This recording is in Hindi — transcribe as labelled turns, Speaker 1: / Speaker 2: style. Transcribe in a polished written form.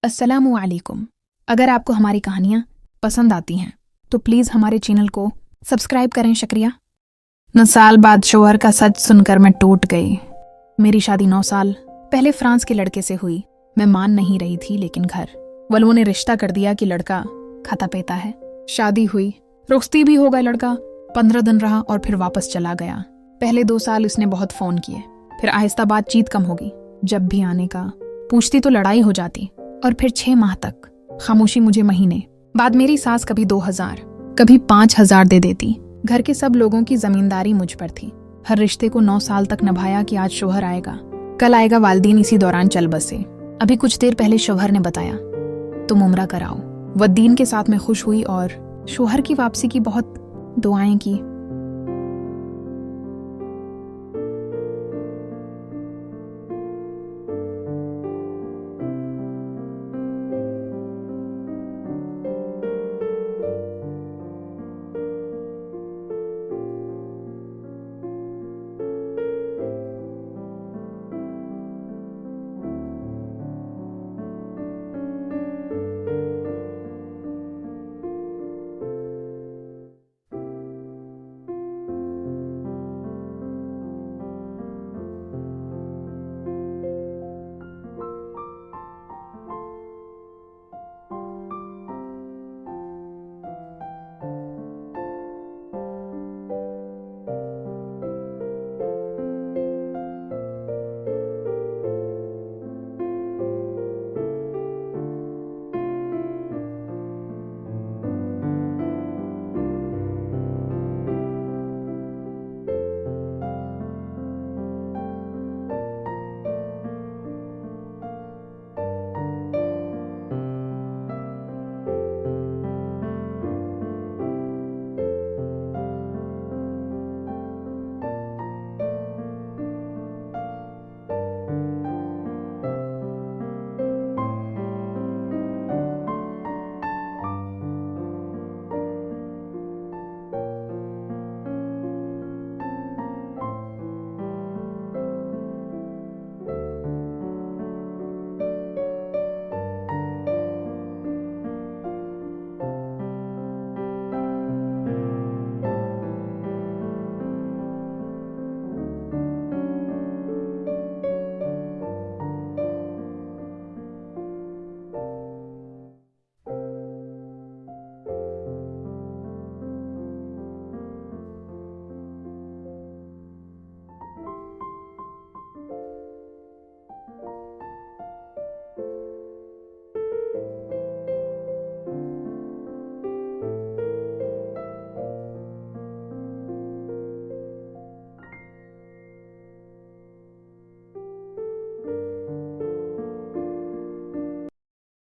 Speaker 1: अस्सलामु अलैकुम। अगर आपको हमारी कहानियाँ पसंद आती हैं तो प्लीज़ हमारे चैनल को सब्सक्राइब करें। शुक्रिया। 9 साल बाद शोहर का सच सुनकर मैं टूट गई। मेरी शादी 9 साल पहले फ्रांस के लड़के से हुई। मैं मान नहीं रही थी, लेकिन घर वालों ने रिश्ता कर दिया कि लड़का खाता पीता है। शादी हुई, रुखसती भी हो गया। लड़का 15 दिन रहा और फिर वापस चला गया। पहले 2 साल उसने बहुत फ़ोन किए, फिर आहिस्ता बातचीत कम हो गई। जब भी आने का पूछती तो लड़ाई हो जाती, और फिर 6 माह तक खामोशी। मुझे महीने बाद मेरी सास कभी 2000 कभी 5000 दे देती। घर के सब लोगों की जमींदारी मुझ पर थी। हर रिश्ते को 9 साल तक निभाया कि आज शोहर आएगा, कल आएगा। वालदीन इसी दौरान चल बसे। अभी कुछ देर पहले शोहर ने बताया तुम उम्रा कराओ। वह दीन के साथ में खुश हुई और शोहर की वापसी की बहुत दुआएं की।